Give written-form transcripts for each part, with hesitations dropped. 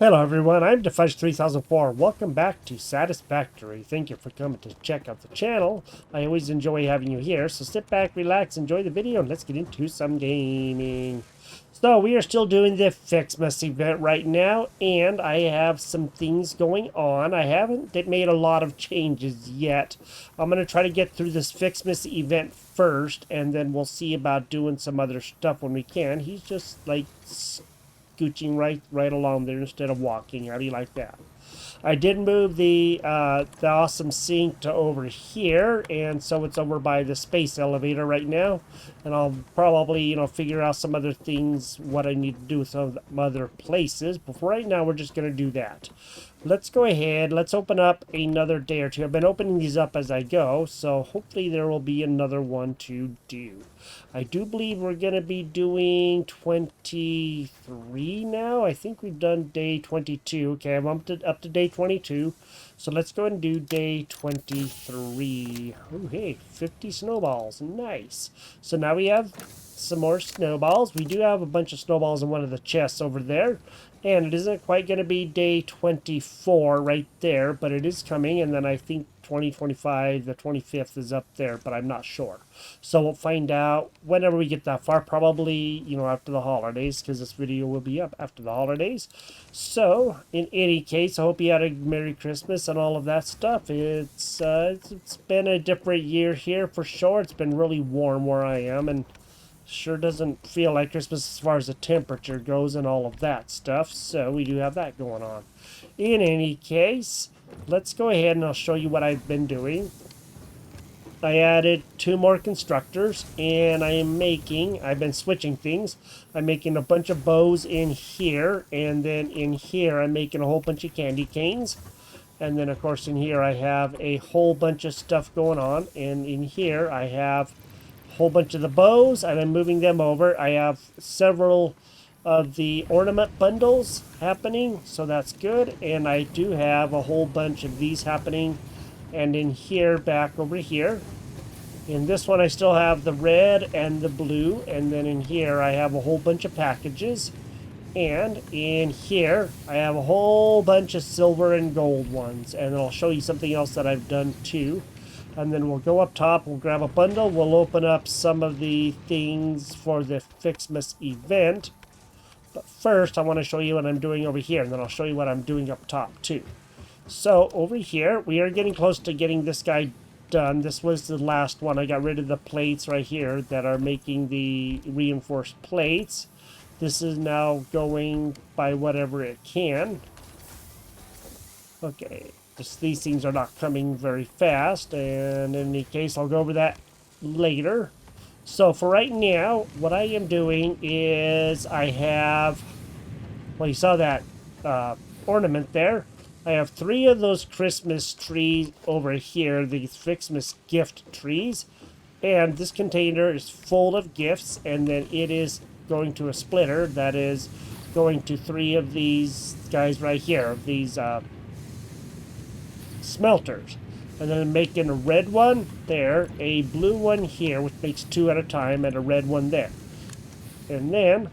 Hello everyone, I'm Fudge3004. Welcome back to Satisfactory. Thank you for coming to check out the channel. I always enjoy having you here, so sit back, relax, enjoy the video, and let's get into some gaming. So we are still doing the Ficsmas event right now, and I have some things going on. I haven't made a lot of changes yet. I'm going to try to get through this Ficsmas event first, and then we'll see about doing some other stuff when we can. He's just like scooching right along there instead of walking. How do you like that? I did move the awesome sink to over here, and so it's over by the space elevator right now. And I'll probably, figure out some other things, what I need to do with some other places. But for right now, we're just going to do that. Let's go ahead. Let's open up another day or two. I've been opening these up as I go, so hopefully there will be another one to do. I do believe we're going to be doing 23 now. I think we've done day 22. Okay, I'm up to day 22. So let's go and do day 23. Oh, hey, 50 snowballs. Nice. So now we have some more snowballs. We do have a bunch of snowballs in one of the chests over there. And it isn't quite going to be day 24 right there, but it is coming. And then I think 2025, the 25th is up there, but I'm not sure. So we'll find out whenever we get that far, probably, after the holidays, because this video will be up after the holidays. So, in any case, I hope you had a Merry Christmas and all of that stuff. It's been a different year here for sure. It's been really warm where I am, and sure doesn't feel like Christmas as far as the temperature goes and all of that stuff. So we do have that going on. In any case, let's go ahead and I'll show you what I've been doing. I added 2 more constructors, and I've been switching things. I'm making a bunch of bows in here, and then in here I'm making a whole bunch of candy canes. And then of course in here I have a whole bunch of stuff going on, and in here I have whole bunch of the bows, and I'm moving them over. I have several of the ornament bundles happening, so that's good. And I do have a whole bunch of these happening. And in here, back over here, in this one I still have the red and the blue, and then in here I have a whole bunch of packages. And in here I have a whole bunch of silver and gold ones, and I'll show you something else that I've done too. And then we'll go up top, we'll grab a bundle, we'll open up some of the things for the Ficsmas event. But first, I want to show you what I'm doing over here, and then I'll show you what I'm doing up top too. So over here, we are getting close to getting this guy done. This was the last one. I got rid of the plates right here that are making the reinforced plates. This is now going by whatever it can. Okay. These things are not coming very fast, and in any case I'll go over that later. So for right now, what I am doing is I have, well, you saw that ornament there. I have 3 of those Christmas trees over here, these Ficsmas gift trees, and this container is full of gifts, and then it is going to a splitter that is going to 3 of these guys right here, these smelters. And then I'm making a red one there, a blue one here, which makes 2 at a time, and a red one there. And then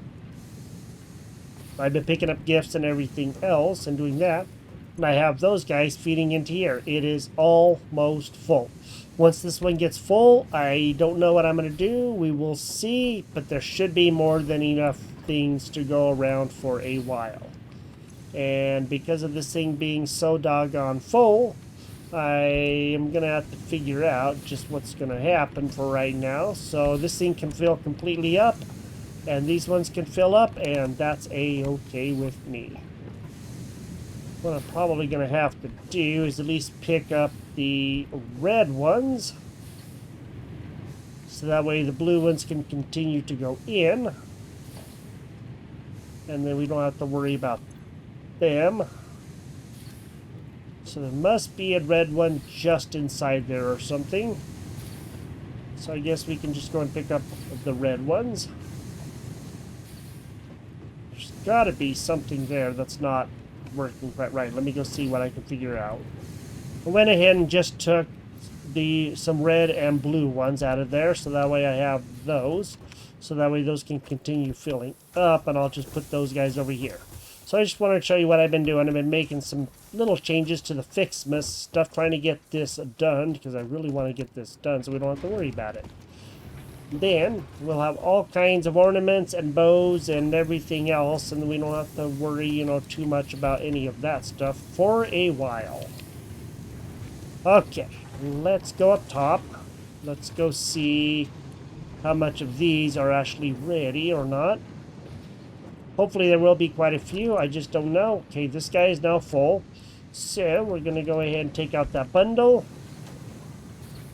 I've been picking up gifts and everything else and doing that, and I have those guys feeding into here. It is almost full. Once this one gets full, I don't know what I'm going to do. We will see, but there should be more than enough things to go around for a while. And because of this thing being so doggone full, I am going to have to figure out just what's going to happen for right now. So this thing can fill completely up, and these ones can fill up, and that's a-okay with me. What I'm probably going to have to do is at least pick up the red ones, so that way the blue ones can continue to go in, and then we don't have to worry about them. So there must be a red one just inside there or something. So I guess we can just go and pick up the red ones. There's got to be something there that's not working quite right. Let me go see what I can figure out. I went ahead and just took some red and blue ones out of there, so that way I have those. So that way those can continue filling up, and I'll just put those guys over here. So I just wanted to show you what I've been doing. I've been making some little changes to the Ficsmas stuff, trying to get this done, because I really want to get this done so we don't have to worry about it. Then we'll have all kinds of ornaments and bows and everything else, and we don't have to worry, you know, too much about any of that stuff for a while. Okay, let's go up top. Let's go see how much of these are actually ready or not. Hopefully there will be quite a few. I just don't know. Okay, this guy is now full. So we're going to go ahead and take out that bundle.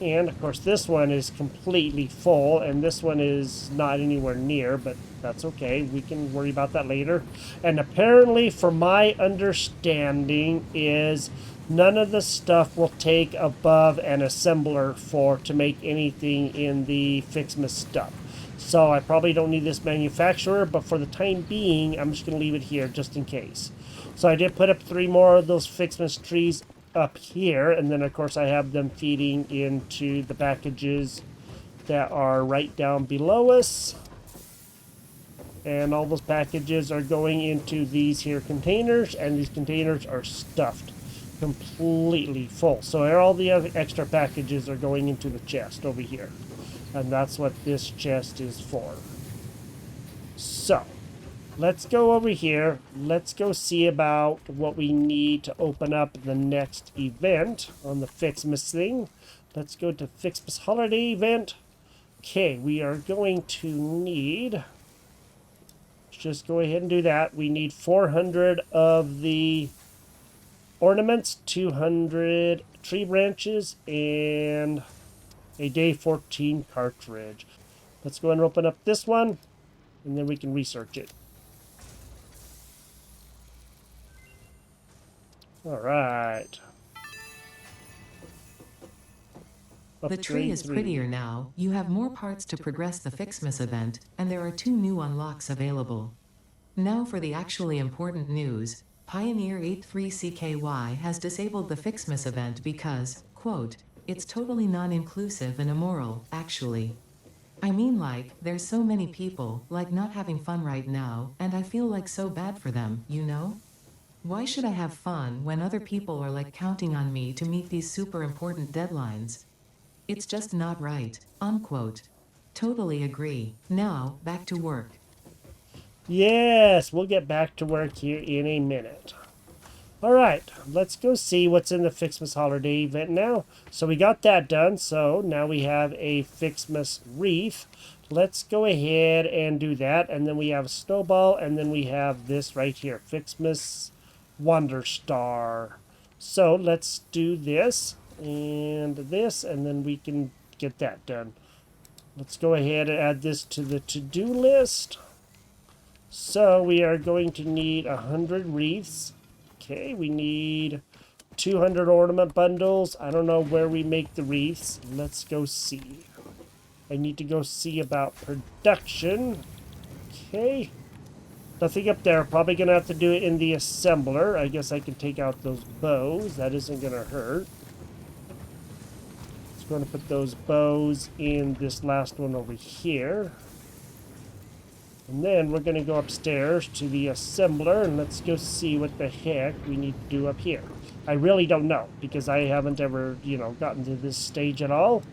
And, of course, this one is completely full. And this one is not anywhere near, but that's okay. We can worry about that later. And apparently, from my understanding, is none of the stuff will take above an assembler to make anything in the Ficsmas stuff. So I probably don't need this manufacturer, but for the time being, I'm just going to leave it here just in case. So I did put up 3 more of those Ficsmas trees up here, and then of course I have them feeding into the packages that are right down below us. And all those packages are going into these here containers, and these containers are stuffed completely full. So all the other extra packages are going into the chest over here. And that's what this chest is for. So, let's go over here. Let's go see about what we need to open up the next event on the Ficsmas thing. Let's go to Ficsmas holiday event. Okay, we are going to need... Let's just go ahead and do that. We need 400 of the ornaments, 200 tree branches, and a day 14 cartridge. Let's go and open up this one, and then we can research it. All right. The tree is prettier now. You have more parts to progress the Ficsmas event, and there are 2 new unlocks available. Now for the actually important news. Pioneer 83CKY has disabled the Ficsmas event because, quote, it's totally non-inclusive and immoral, actually. I mean, like, there's so many people, like, not having fun right now, and I feel like so bad for them, you know? Why should I have fun when other people are, like, counting on me to meet these super important deadlines? It's just not right, unquote. Totally agree. Now, back to work. Yes, we'll get back to work here in a minute. Alright, let's go see what's in the Ficsmas holiday event now. So we got that done, so now we have a Ficsmas wreath. Let's go ahead and do that, and then we have a snowball, and then we have this right here, Ficsmas Wonder Star. So let's do this, and then we can get that done. Let's go ahead and add this to the to-do list. So we are going to need 100 wreaths. Okay, we need 200 ornament bundles. I don't know where we make the wreaths. Let's go see. I need to go see about production. Okay. Nothing up there. Probably going to have to do it in the assembler. I guess I can take out those bows. That isn't going to hurt. Just going to put those bows in this last one over here. And then we're going to go upstairs to the assembler, and let's go see what the heck we need to do up here. I really don't know, because I haven't ever, gotten to this stage at all.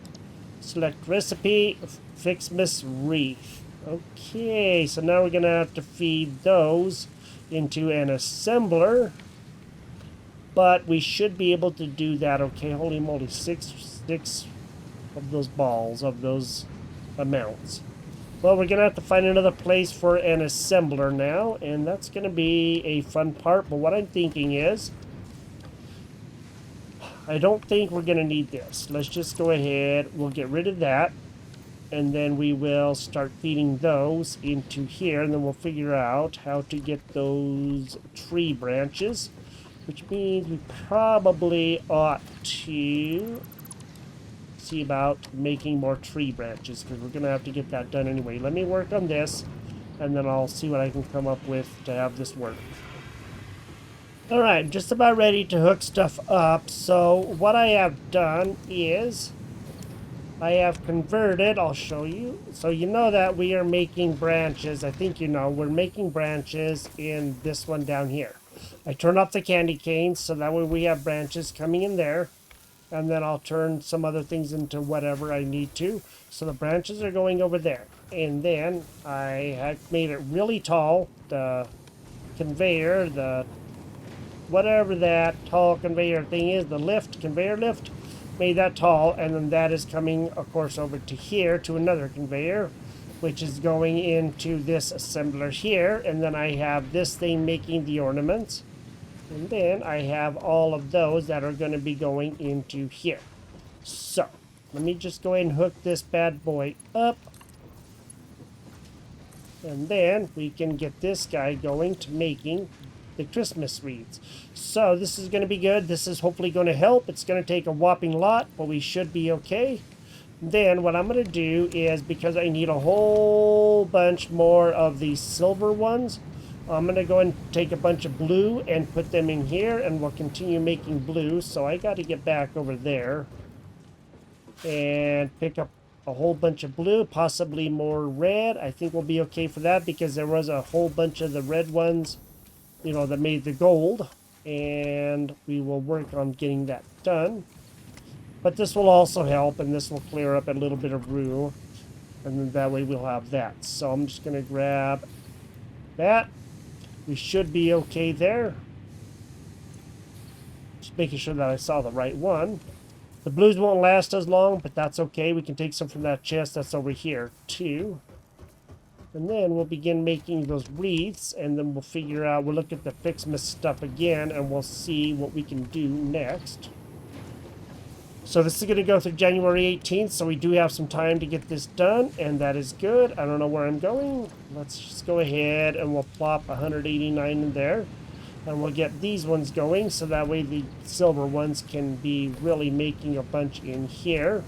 Select recipe, Ficsmas wreath. Okay, so now we're going to have to feed those into an assembler. But we should be able to do that. Okay, holy moly, six of those balls, of those amounts. Well, we're going to have to find another place for an assembler now, and that's going to be a fun part. But what I'm thinking is, I don't think we're going to need this. Let's just go ahead. We'll get rid of that, and then we will start feeding those into here, and then we'll figure out how to get those tree branches, which means we probably ought to see about making more tree branches, because we're going to have to get that done anyway. Let me work on this, and then I'll see what I can come up with to have this work. Alright, just about ready to hook stuff up. So what I have done is I have converted, I'll show you. So you know that we are making branches. I think you know, we're making branches in this one down here. I turn off the candy canes so that way we have branches coming in there. And then I'll turn some other things into whatever I need to. So the branches are going over there. And then I have made it really tall. The conveyor, the whatever that tall conveyor thing is, the lift, conveyor lift, made that tall. And then that is coming, of course, over to here to another conveyor, which is going into this assembler here. And then I have this thing making the ornaments. And then I have all of those that are going to be going into here. So, let me just go ahead and hook this bad boy up. And then we can get this guy going to making the Christmas wreaths. So, this is going to be good. This is hopefully going to help. It's going to take a whopping lot, but we should be okay. Then what I'm going to do is, because I need a whole bunch more of these silver ones, I'm going to go and take a bunch of blue and put them in here, and we'll continue making blue. So I got to get back over there and pick up a whole bunch of blue, possibly more red. I think we'll be okay for that because there was a whole bunch of the red ones, you know, that made the gold. And we will work on getting that done. But this will also help, and this will clear up a little bit of room. And then that way we'll have that. So I'm just going to grab that. We should be okay there. Just making sure that I saw the right one. The blues won't last as long, but that's okay. We can take some from that chest that's over here, too. And then we'll begin making those wreaths, and then we'll figure out, we'll look at the Ficsmas stuff again, and we'll see what we can do next. So this is going to go through January 18th, so we do have some time to get this done, and that is good. I don't know where I'm going. Let's just go ahead and we'll plop 189 in there. And we'll get these ones going, so that way the silver ones can be really making a bunch in here.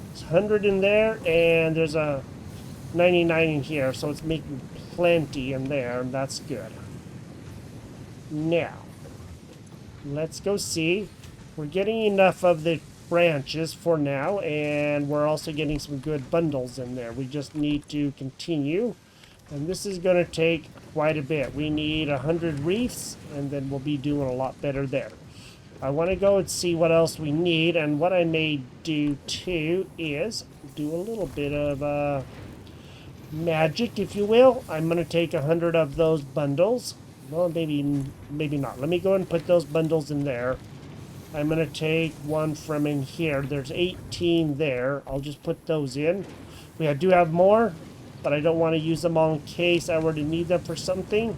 There's 100 in there, and there's a 99 in here, so it's making plenty in there, and that's good. Now, let's go see. We're getting enough of the branches for now, and we're also getting some good bundles in there. We just need to continue, and this is going to take quite a bit. We need 100 wreaths, and then we'll be doing a lot better there. I want to go and see what else we need, and what I may do too is do a little bit of magic, if you will. I'm going to take 100 of those bundles. Well, maybe not. Let me go and put those bundles in there. I'm going to take one from in here. There's 18 there. I'll just put those in. We do have more, but I don't want to use them all in case I were to need them for something.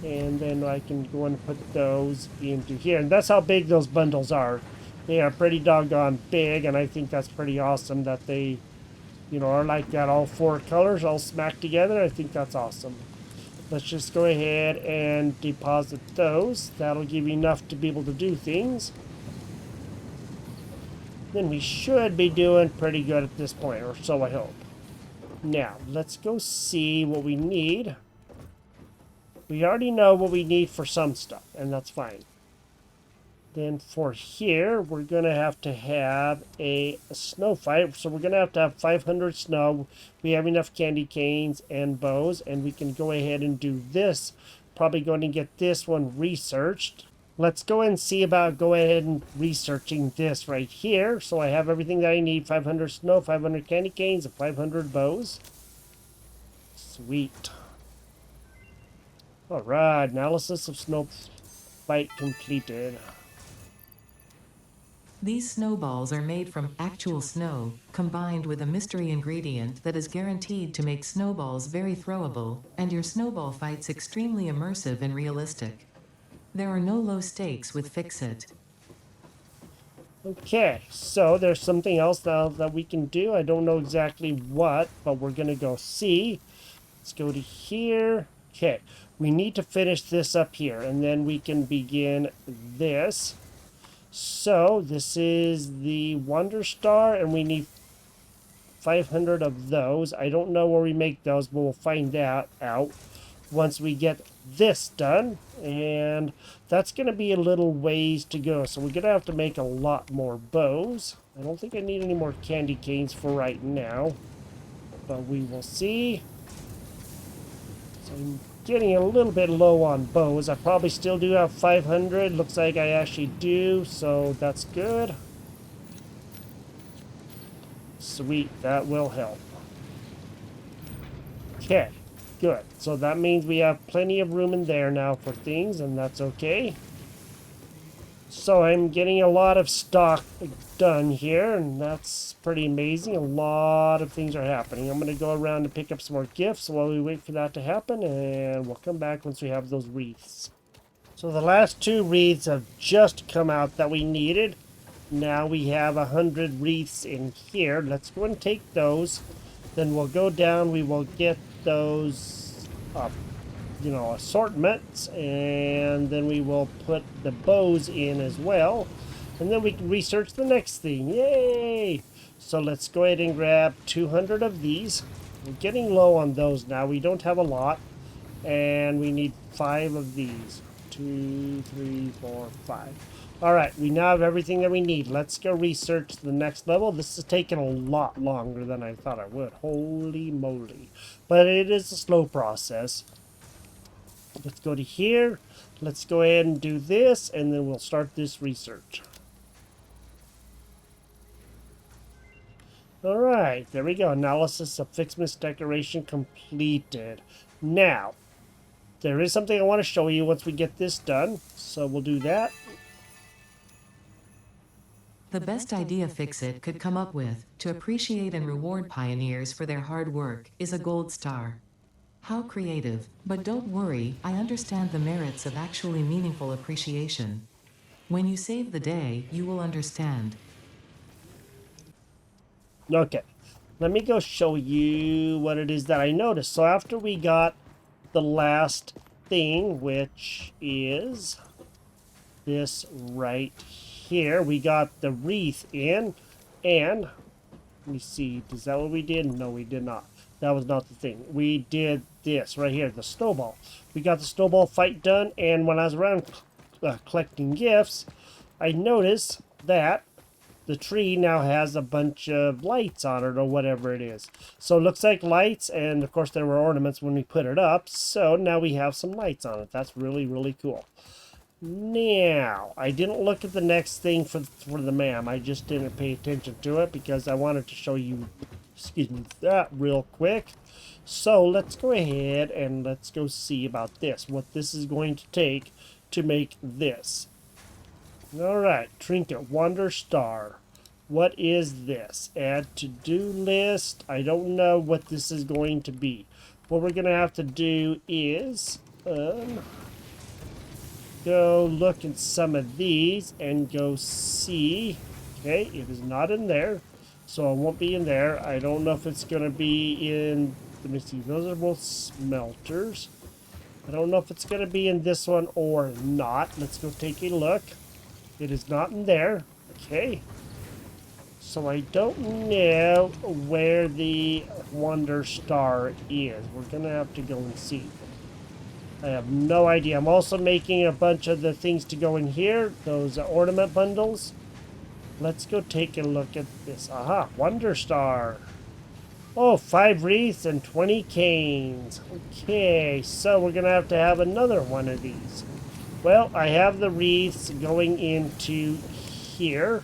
And then I can go and put those into here. And that's how big those bundles are. They are pretty doggone big, and I think that's pretty awesome that they, you know, are like that. All four colors all smacked together. I think that's awesome. Let's just go ahead and deposit those. That'll give you enough to be able to do things. Then we should be doing pretty good at this point, or so I hope. Now, let's go see what we need. We already know what we need for some stuff, and that's fine. Then for here, we're going to have a snow fight. So we're going to have 500 snow. We have enough candy canes and bows, and we can go ahead and do this. Probably going to get this one researched. Let's go and see about go ahead and researching this right here. So I have everything that I need. 500 snow, 500 candy canes, and 500 bows. Sweet. Alright, analysis of snow fight completed. These snowballs are made from actual snow, combined with a mystery ingredient that is guaranteed to make snowballs very throwable, and your snowball fights extremely immersive and realistic. There are no low stakes with Fix-It. Okay, so there's something else now that we can do. I don't know exactly what, but we're going to go see. Let's go to here. Okay, we need to finish this up here, and then we can begin this. So this is the Wonder Star, and we need 500 of those. I don't know where we make those, but we'll find that out once we get this done, and that's going to be a little ways to go. So we're going to have to make a lot more bows. I don't think I need any more candy canes for right now, but we will see. So I'm getting a little bit low on bows. I probably still do have 500. Looks like I actually do, so that's good. Sweet, that will help. Okay, good. So that means we have plenty of room in there now for things, and that's okay. So I'm getting a lot of stock done here, and that's pretty amazing. A lot of things are happening. I'm going to go around and pick up some more gifts while we wait for that to happen, and we'll come back once we have those wreaths. So the last 2 wreaths have just come out that we needed. Now we have 100 wreaths in here. Let's go and take those. Then we'll go down. We will get those, assortments. And then we will put the bows in as well. And then we can research the next thing. Yay! So let's go ahead and grab 200 of these. We're getting low on those now. We don't have a lot. And we need 5 of these. 2, 3, 4, 5. Alright, we now have everything that we need. Let's go research the next level. This is taking a lot longer than I thought it would. Holy moly. But it is a slow process. Let's go to here. Let's go ahead and do this, and then we'll start this research. Alright, there we go. Analysis of Ficsmas decoration completed. Now, there is something I want to show you once we get this done. So we'll do that. The best idea Fixit could come up with to appreciate and reward pioneers for their hard work is a gold star. How creative, but don't worry, I understand the merits of actually meaningful appreciation. When you save the day, you will understand. Okay, let me go show you what it is that I noticed. So after we got the last thing, which is this right here, we got the wreath in, and let me see, is that what we did? No, we did not. That was not the thing. We did this right here, the snowball. We got the snowball fight done, and when I was around collecting gifts, I noticed that the tree now has a bunch of lights on it, or whatever it is. So it looks like lights, and of course there were ornaments when we put it up, so now we have some lights on it. That's really, really cool. Now, I didn't look at the next thing for the ma'am. I just didn't pay attention to it because I wanted to show you, that real quick. So let's go ahead and let's go see about this, what this is going to take to make this. Alright, Trinket, Wonder Star. What is this? Add to-do list. I don't know what this is going to be. What we're going to have to do is go look at some of these and go see. Okay, it is not in there, so it won't be in there. I don't know if it's going to be in, let me see, those are both smelters. I don't know if it's going to be in this one or not. Let's go take a look. It is not in there. Okay. So I don't know where the Wonder Star is. We're going to have to go and see. I have no idea. I'm also making a bunch of the things to go in here. Those ornament bundles. Let's go take a look at this. Aha, Wonder Star. Oh, 5 wreaths and 20 canes. Okay, so we're going to have another one of these. Well, I have the wreaths going into here.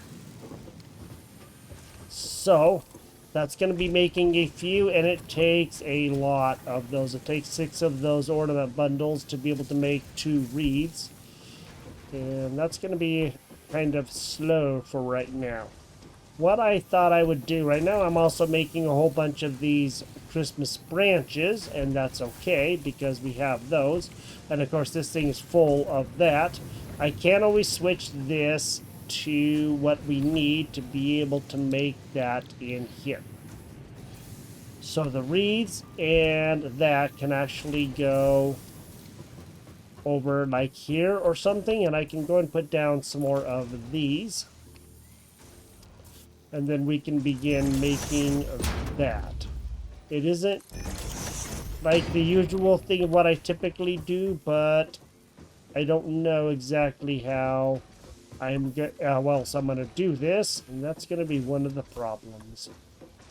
So, that's going to be making a few, and it takes a lot of those. It takes 6 of those ornament bundles to be able to make 2 wreaths. And that's going to be kind of slow for right now. What I thought I would do right now, I'm also making a whole bunch of these Christmas branches, and that's okay because we have those. And of course this thing is full of that. I can always switch this to what we need to be able to make that in here. So the wreaths and that can actually go over like here or something, and I can go and put down some more of these. And then we can begin making that. It isn't like the usual thing of what I typically do, but I don't know exactly how how else I'm gonna do this, and that's gonna be one of the problems.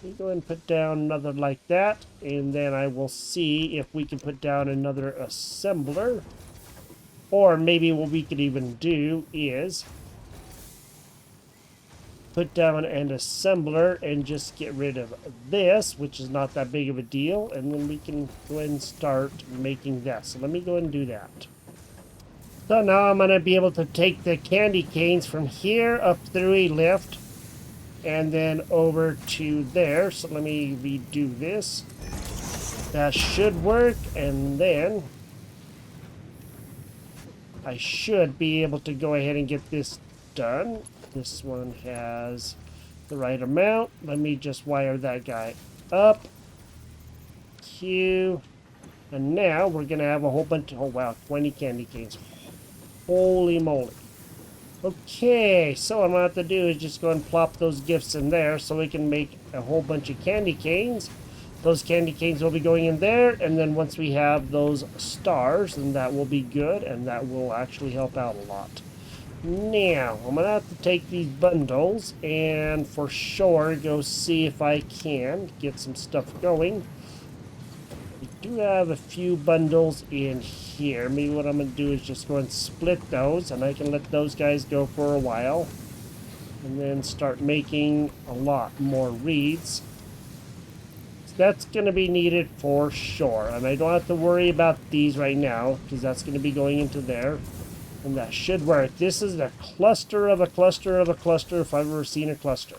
Let me go ahead and put down another like that, and then I will see if we can put down another assembler. Or maybe what we could even do is put down an assembler and just get rid of this, which is not that big of a deal, and then we can go ahead and start making that. So let me go ahead and do that. So now I'm going to be able to take the candy canes from here up through a lift and then over to there. So let me redo this. That should work, and then I should be able to go ahead and get this done. This one has the right amount. Let me just wire that guy up. Q. And now we're going to have a whole bunch of, oh wow, 20 candy canes. Holy moly. Okay, so what I'm going to have to do is just go and plop those gifts in there so we can make a whole bunch of candy canes. Those candy canes will be going in there, and then once we have those stars, then that will be good, and that will actually help out a lot. Now, I'm going to have to take these bundles and for sure go see if I can get some stuff going. We do have a few bundles in here. Maybe what I'm going to do is just go and split those, and I can let those guys go for a while. And then start making a lot more reeds. So that's going to be needed for sure. And I don't have to worry about these right now, because that's going to be going into there. And that should work. This is a cluster of a cluster of a cluster if I've ever seen a cluster.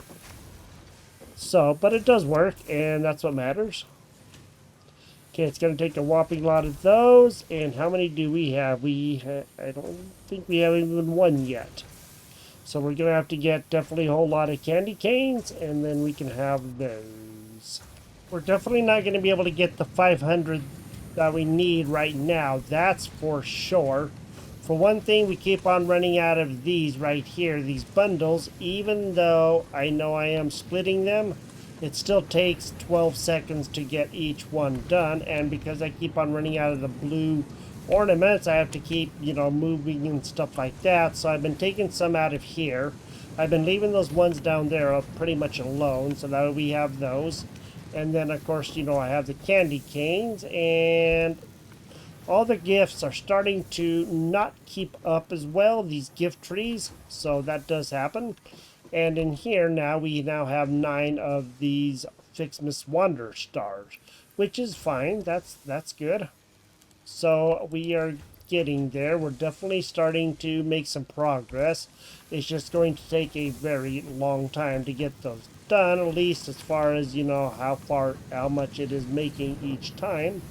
So, but it does work, and that's what matters. Okay, it's going to take a whopping lot of those. And how many do we have? I don't think we have even one yet. So we're going to have to get definitely a whole lot of candy canes, and then we can have those. We're definitely not going to be able to get the 500 that we need right now. That's for sure. For one thing, we keep on running out of these right here, these bundles. Even though I know I am splitting them, it still takes 12 seconds to get each one done. And because I keep on running out of the blue ornaments, I have to keep, moving and stuff like that. So I've been taking some out of here. I've been leaving those ones down there pretty much alone, so that we have those. And then, of course, I have the candy canes, and all the gifts are starting to not keep up as well, these gift trees, so that does happen. And in here now, we now have 9 of these Ficsmas Wander stars, which is fine. That's good. So we are getting there. We're definitely starting to make some progress. It's just going to take a very long time to get those done, at least as far as, how much it is making each time.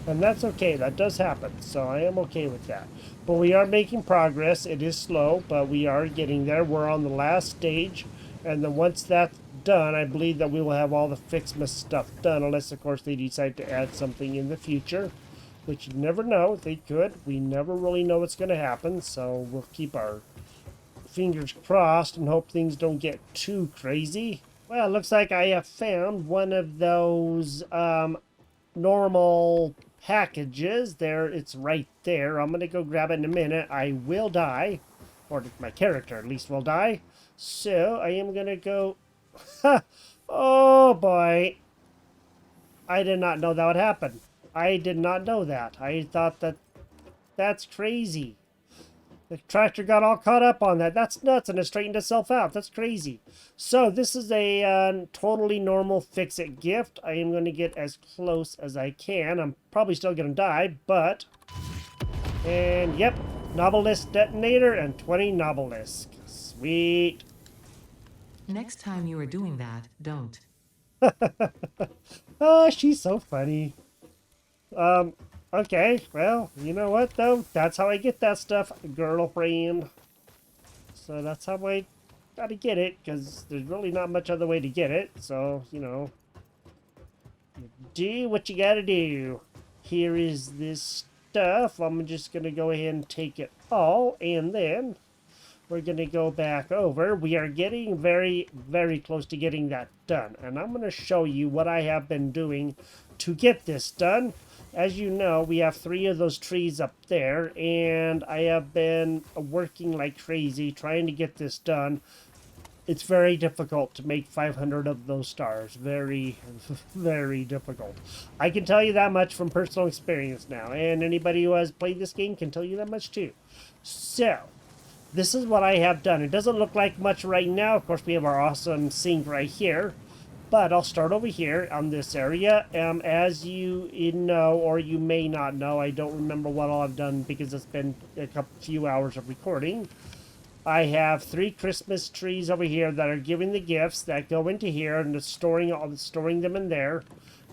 And that's okay. That does happen. So I am okay with that. But we are making progress. It is slow, but we are getting there. We're on the last stage. And then once that's done, I believe that we will have all the Ficsmas stuff done. Unless, of course, they decide to add something in the future. Which you never know. They could. We never really know what's going to happen. So we'll keep our fingers crossed and hope things don't get too crazy. Well, it looks like I have found one of those normal packages. There, it's right there. I'm gonna go grab it in a minute. I will die, or my character at least will die. So I am gonna go. Oh boy, I did not know that would happen. I did not know that. I thought that's crazy. The tractor got all caught up on that. That's nuts, and it straightened itself out. That's crazy. So this is a totally normal fix-it gift. I am going to get as close as I can. I'm probably still going to die, but... And yep, Novelist detonator and 20 Novelist. Sweet. Next time you are doing that, don't. Oh, she's so funny. Okay, well, you know what, though? That's how I get that stuff, girlfriend. So that's how I gotta get it, because there's really not much other way to get it. So, do what you gotta do. Here is this stuff. I'm just gonna go ahead and take it all, and then we're gonna go back over. We are getting very, very close to getting that done. And I'm gonna show you what I have been doing to get this done. As you know, we have 3 of those trees up there, and I have been working like crazy trying to get this done. It's very difficult to make 500 of those stars. Very, very difficult. I can tell you that much from personal experience now, and anybody who has played this game can tell you that much too. So, this is what I have done. It doesn't look like much right now. Of course, we have our awesome sink right here. But I'll start over here on this area. As you know, or you may not know, I don't remember what all I've done because it's been a few hours of recording. I have 3 Christmas trees over here that are giving the gifts that go into here and storing them in there.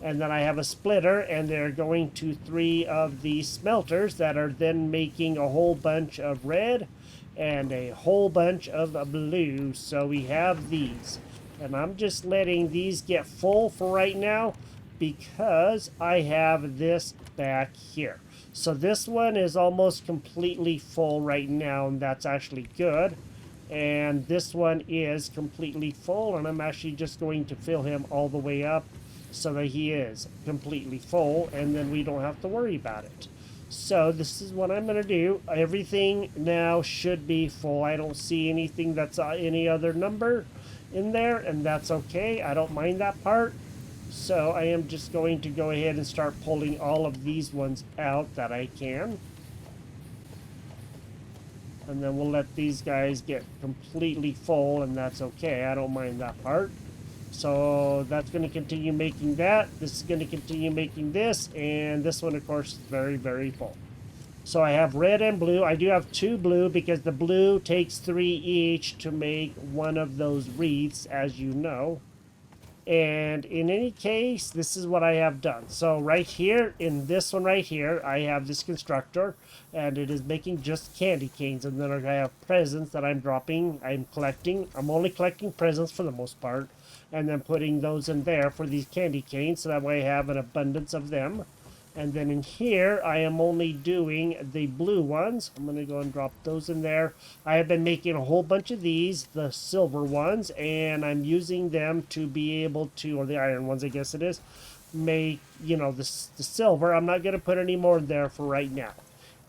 And then I have a splitter, and they're going to 3 of the smelters that are then making a whole bunch of red and a whole bunch of blue. So we have these. And I'm just letting these get full for right now because I have this back here. So this one is almost completely full right now, and that's actually good. And this one is completely full, and I'm actually just going to fill him all the way up so that he is completely full, and then we don't have to worry about it. So this is what I'm going to do. Everything now should be full. I don't see anything that's any other number in there, and that's okay. I don't mind that part. So I am just going to go ahead and start pulling all of these ones out that I can. And then we'll let these guys get completely full, and that's okay. I don't mind that part. So that's going to continue making that. This is going to continue making this, and this one, of course, is very, very full. So I have red and blue. I do have 2 blue because the blue takes 3 each to make one of those wreaths, as you know. And in any case, this is what I have done. So right here, in this one right here, I have this constructor, and it is making just candy canes. And then I have presents that I'm dropping, I'm collecting. I'm only collecting presents for the most part, and then putting those in there for these candy canes, so that way I have an abundance of them. And then in here, I am only doing the blue ones. I'm going to go and drop those in there. I have been making a whole bunch of these, the silver ones, and I'm using them to be able to, or the iron ones, I guess it is, make, you know, the silver. I'm not going to put any more there for right now.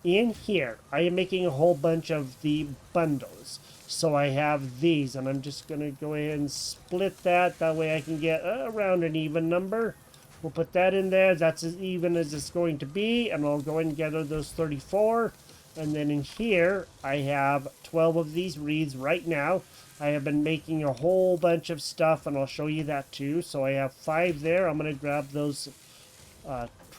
In here, I am making a whole bunch of the bundles. So I have these, and I'm just going to go ahead and split that. That way I can get around an even number. We'll put that in there. That's as even as it's going to be. And I'll go and gather those 34. And then in here, I have 12 of these wreaths right now. I have been making a whole bunch of stuff, and I'll show you that too. So I have 5 there. I'm going to grab those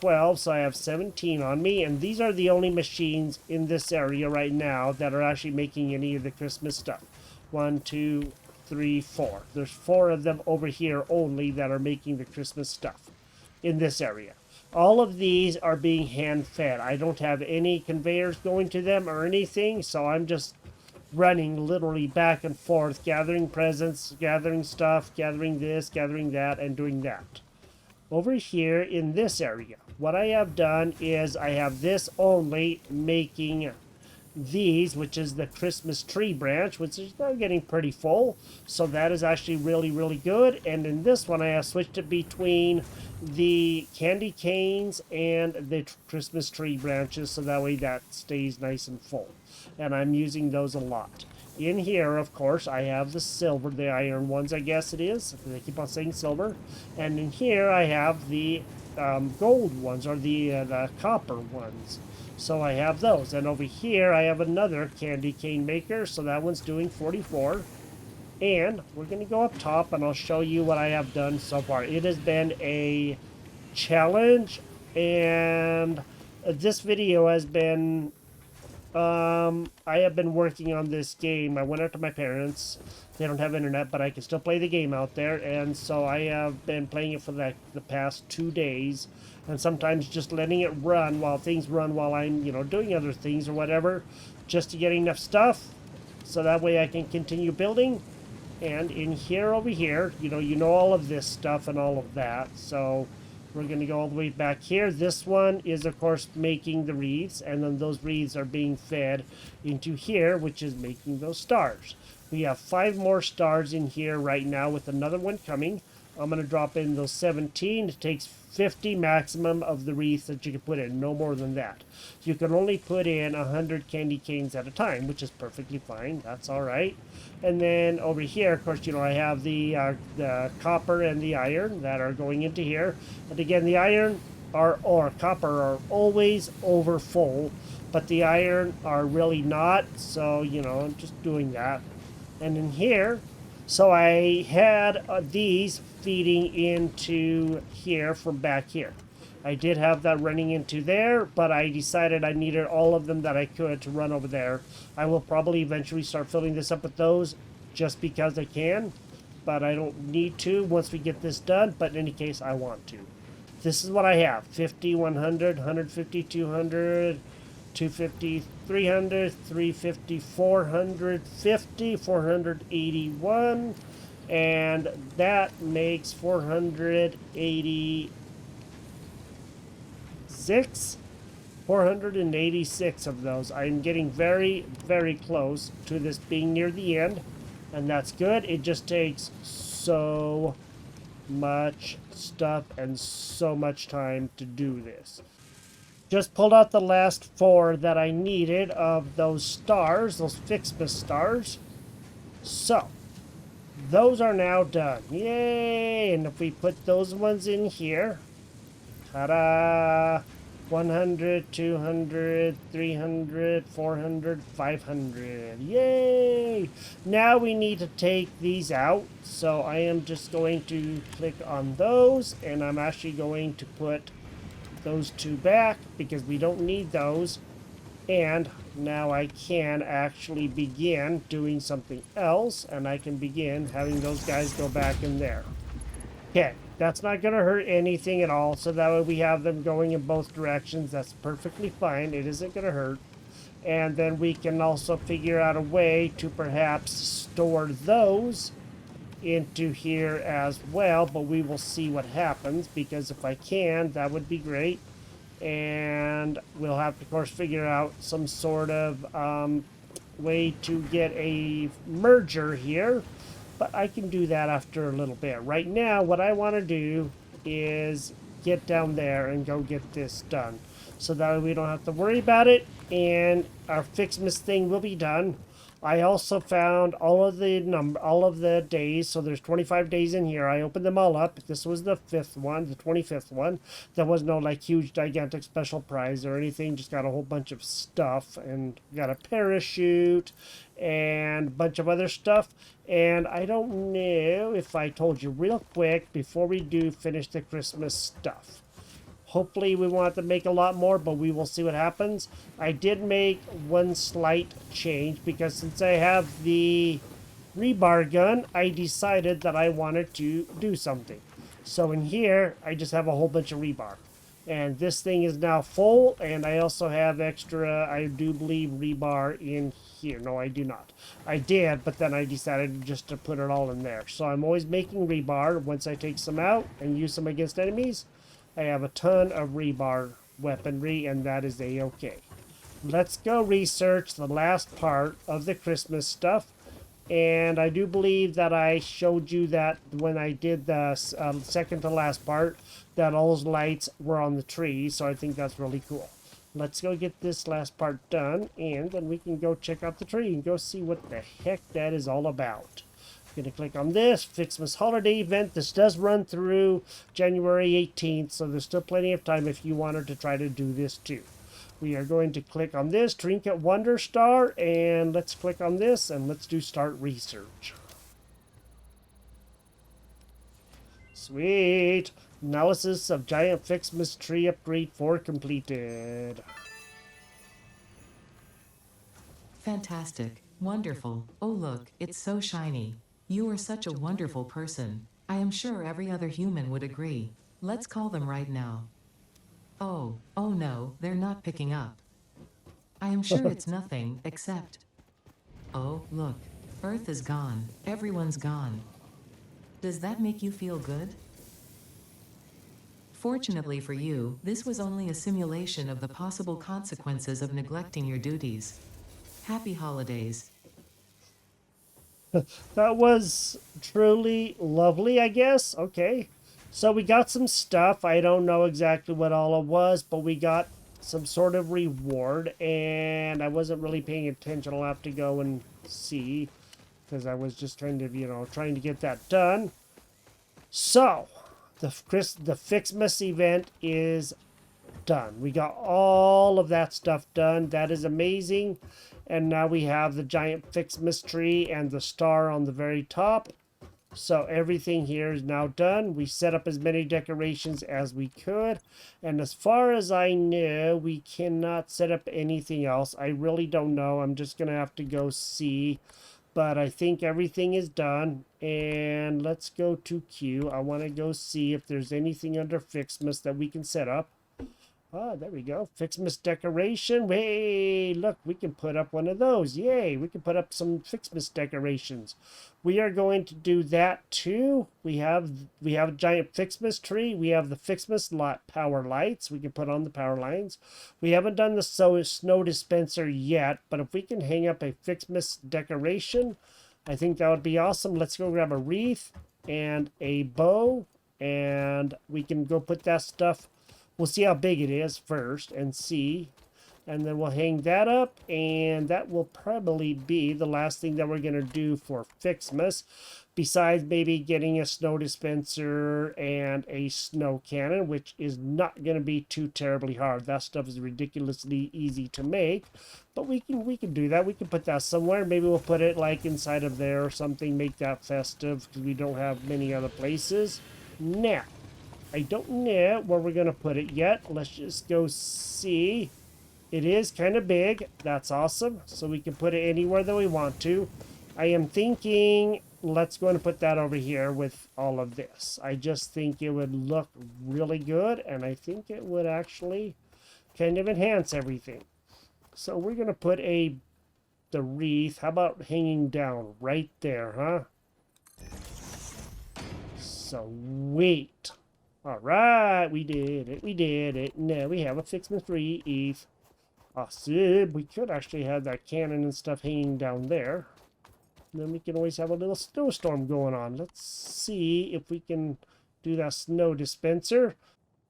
12. So I have 17 on me. And these are the only machines in this area right now that are actually making any of the Christmas stuff. 1, 2, 3, 4. There's 4 of them over here only that are making the Christmas stuff in this area. All of these are being hand fed. I don't have any conveyors going to them or anything, so I'm just running literally back and forth, gathering presents, gathering stuff, gathering this, gathering that, and doing that. Over here in this area, what I have done is I have this only making these, which is the Christmas tree branch, which is now getting pretty full. So that is actually really, really good. And in this one, I have switched it between the candy canes and the Christmas tree branches, so that way that stays nice and full. And I'm using those a lot. In here, of course, I have the silver, the iron ones, I guess it is. They keep on saying silver. And in here, I have the gold ones, or the copper ones. So I have those. And over here, I have another candy cane maker. So that one's doing 44. And we're going to go up top, and I'll show you what I have done so far. It has been a challenge, and this video has been... I have been working on this game. I went out to my parents. They don't have internet, but I can still play the game out there. And so I have been playing it for the past 2 days. And sometimes just letting it run while things run while I'm, doing other things or whatever. Just to get enough stuff. So that way I can continue building. And in here, over here, you know all of this stuff and all of that. So... we're going to go all the way back here. This one is, of course, making the wreaths, and then those wreaths are being fed into here, which is making those stars. We have 5 more stars in here right now with another one coming. I'm going to drop in those 17. It takes 50 maximum of the wreaths that you can put in, no more than that. You can only put in 100 candy canes at a time, which is perfectly fine. That's all right. And then over here, of course, I have the copper and the iron that are going into here. And again, the iron or copper are always over full, but the iron are really not. So, I'm just doing that. And in here, so I had these feeding into here from back here. I did have that running into there, but I decided I needed all of them that I could to run over there. I will probably eventually start filling this up with those just because I can, but I don't need to once we get this done. But in any case, I want to. This is what I have: 50, 100, 150, 200, 250, 300, 350, 450, 481, and that makes 486 of those. I'm getting very, very close to this being near the end, and that's good. It just takes so much stuff and so much time to do this. Just pulled out the last 4 that I needed of those stars, those Ficsmas stars. So, those are now done. Yay! And if we put those ones in here, ta-da! 100, 200, 300, 400, 500. Yay! Now we need to take these out. So I am just going to click on those, and I'm actually going to put those 2 back because we don't need those. And now I can actually begin doing something else, and I can begin having those guys go back in there. Okay, that's not going to hurt anything at all, so that way we have them going in both directions. That's perfectly fine. It isn't going to hurt. And then we can also figure out a way to perhaps store those into here as well, but we will see what happens, because if I can, that would be great. And we'll have to, of course, figure out some sort of way to get a merger here, but I can do that after a little bit. Right now, what I want to do is get down there and go get this done, so that we don't have to worry about it, and our Ficsmas thing will be done. I also found all of the days, so there's 25 days in here. I opened them all up. This was the 5th one, the 25th one. There was no like huge gigantic special prize or anything, just got a whole bunch of stuff, and got a parachute and a bunch of other stuff. And I don't know if I told you real quick before we do finish the Christmas stuff. Hopefully we won't have to make a lot more, but we will see what happens. I did make one slight change, because since I have the rebar gun, I decided that I wanted to do something. So in here, I just have a whole bunch of rebar. And this thing is now full, and I also have extra, I do believe, rebar in here. No, I do not. I did, but then I decided just to put it all in there. So I'm always making rebar. Once I take some out and use them against enemies, I have a ton of rebar weaponry, and that is a-okay. Let's go research the last part of the Christmas stuff. And I do believe that I showed you that when I did the second to last part, that all those lights were on the tree. So I think that's really cool. Let's go get this last part done, and then we can go check out the tree and go see what the heck that is all about. Gonna click on this Ficsmas holiday event. This does run through January 18th, so there's still plenty of time if you wanted to try to do this too. We are going to click on this Trinket Wonder Star, and let's click on this, and let's do start research. Sweet. Analysis of giant Ficsmas tree upgrade 4 completed. Fantastic. Wonderful. Oh look, it's so shiny. You are such a wonderful person. I am sure every other human would agree. Let's call them right now. Oh no, they're not picking up. I am sure it's nothing, except... Oh, look. Earth is gone. Everyone's gone. Does that make you feel good? Fortunately for you, this was only a simulation of the possible consequences of neglecting your duties. Happy holidays. That was truly lovely, I guess. Okay. So we got some stuff. I don't know exactly what all it was, but we got some sort of reward, and I wasn't really paying attention. I'll have to go and see because I was just kind of, trying to get that done. So, the Ficsmas event is done. We got all of that stuff done. That is amazing. And now we have the giant Ficsmas tree and the star on the very top. So everything here is now done. We set up as many decorations as we could. And as far as I know, we cannot set up anything else. I really don't know. I'm just going to have to go see. But I think everything is done. And let's go to Q. I want to go see if there's anything under Ficsmas that we can set up. Ah, there we go. Ficsmas decoration. Hey, look, we can put up one of those. Yay, we can put up some Ficsmas decorations. We are going to do that too. We have a giant Ficsmas tree. We have the Ficsmas power lights. We can put on the power lines. We haven't done the snow dispenser yet, but if we can hang up a Ficsmas decoration, I think that would be awesome. Let's go grab a wreath and a bow, and we can go put that stuff. We'll see how big it is first and see. And then we'll hang that up. And that will probably be the last thing that we're going to do for Ficsmas. Besides maybe getting a snow dispenser and a snow cannon, which is not going to be too terribly hard. That stuff is ridiculously easy to make. But we can do that. We can put that somewhere. Maybe we'll put it like inside of there or something. Make that festive because we don't have many other places. Now, I don't know where we're going to put it yet. Let's just go see. It is kind of big. That's awesome. So we can put it anywhere that we want to. I am thinking, let's go and put that over here with all of this. I just think it would look really good. And I think it would actually kind of enhance everything. So we're going to put the wreath. How about hanging down right there, huh? Sweet. All right, we did it. Now we have a Ficsmas wreath. Awesome. We could actually have that cannon and stuff hanging down there. And then we can always have a little snowstorm going on. Let's see if we can do that snow dispenser.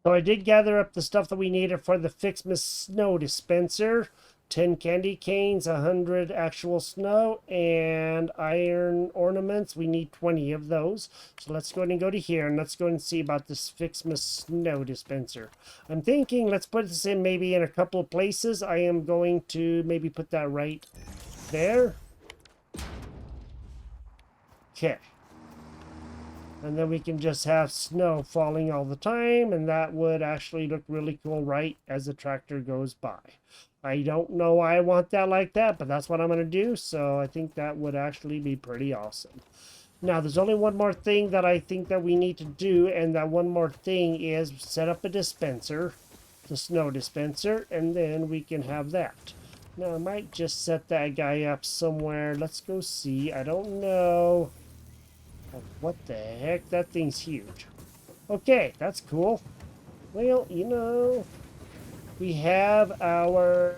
So I did gather up the stuff that we needed for the Ficsmas snow dispenser. 10 candy canes, 100 actual snow, and iron ornaments. We need 20 of those. So let's go ahead and go to here, and let's go ahead and see about this Ficsmas snow dispenser. I'm thinking let's put this in maybe in a couple of places. I am going to maybe put that right there. Okay. And then we can just have snow falling all the time, and that would actually look really cool right as the tractor goes by. I don't know why I want that like that, but that's what I'm going to do, so I think that would actually be pretty awesome. Now, there's only one more thing that I think that we need to do, and that one more thing is set up a dispenser, the snow dispenser, and then we can have that. Now, I might just set that guy up somewhere. Let's go see. I don't know. What the heck? That thing's huge. Okay, that's cool. Well, we have our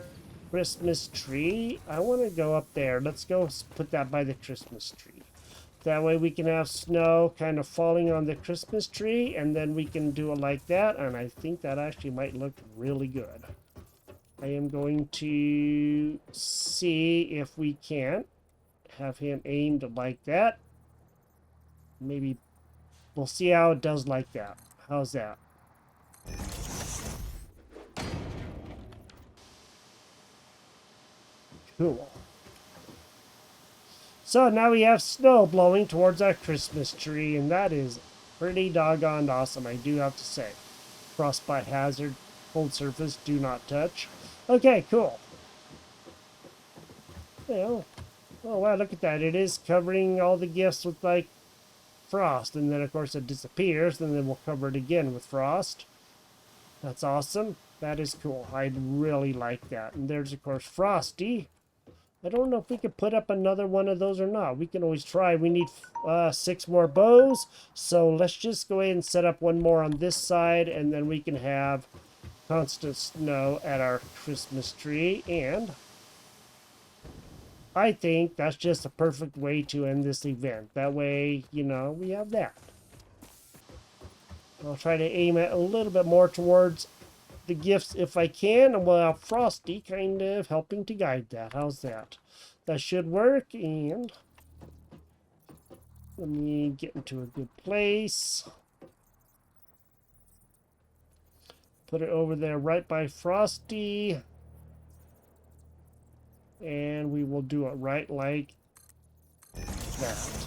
Christmas tree. I want to go up there. Let's go put that by the Christmas tree. That way we can have snow kind of falling on the Christmas tree, and then we can do it like that, and I think that actually might look really good. I am going to see if we can have him aimed like that. Maybe we'll see how it does like that. How's that? Cool. So now we have snow blowing towards our Christmas tree, and that is pretty doggone awesome, I do have to say. Frostbite hazard, cold surface, do not touch. Okay, cool. Well, oh wow, look at that. It is covering all the gifts with like frost, and then of course it disappears, and then we'll cover it again with frost. That's awesome. That is cool. I'd really like that. And there's of course Frosty. I don't know if we could put up another one of those or not. We can always try. We need 6 more bows, so let's just go ahead and set up one more on this side, and then we can have constant snow at our Christmas tree. And I think that's just a perfect way to end this event. That way, you know, we have that. I'll try to aim it a little bit more towards the gifts if I can, and we'll have Frosty kind of helping to guide that. How's that? That should work, and let me get into a good place. Put it over there right by Frosty. And we will do it right like that.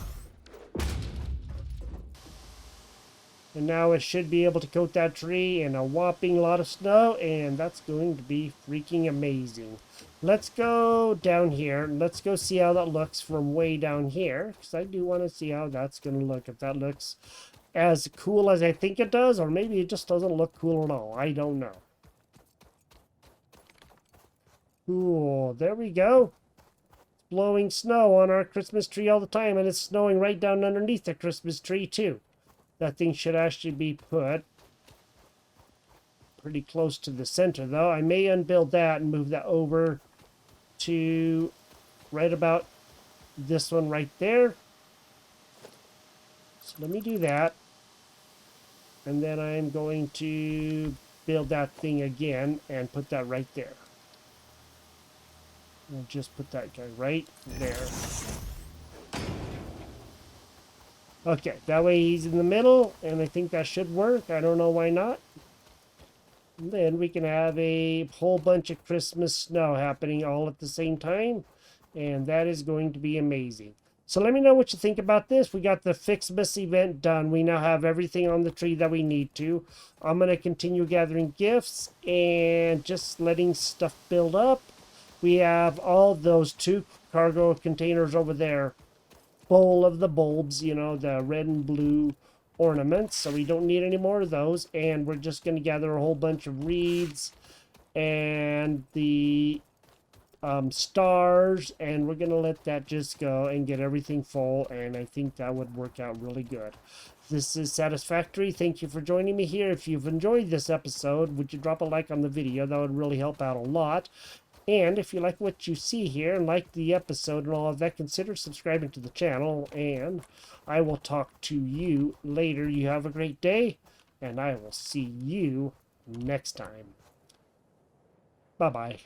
And now it should be able to coat that tree in a whopping lot of snow, and that's going to be freaking amazing. Let's go down here. Let's go see how that looks from way down here, because I do want to see how that's going to look. If that looks as cool as I think it does, or maybe it just doesn't look cool at all. I don't know. Cool. There we go. Blowing snow on our Christmas tree all the time, and it's snowing right down underneath the Christmas tree too. That thing should actually be put pretty close to the center, though. I may unbuild that and move that over to right about this one right there. So let me do that. And then I'm going to build that thing again and put that right there. I'll just put that guy right there. Okay, that way he's in the middle, and I think that should work. I don't know why not. And then we can have a whole bunch of Christmas snow happening all at the same time, and that is going to be amazing. So let me know what you think about this. We got the Ficsmas event done. We now have everything on the tree that we need to. I'm going to continue gathering gifts and just letting stuff build up. We have all those 2 cargo containers over there full of the bulbs, you know, the red and blue ornaments. So we don't need any more of those. And we're just going to gather a whole bunch of wreaths and the stars. And we're going to let that just go and get everything full. And I think that would work out really good. This is Satisfactory. Thank you for joining me here. If you've enjoyed this episode, would you drop a like on the video? That would really help out a lot. And if you like what you see here and like the episode and all of that, consider subscribing to the channel. And I will talk to you later. You have a great day, and I will see you next time. Bye-bye.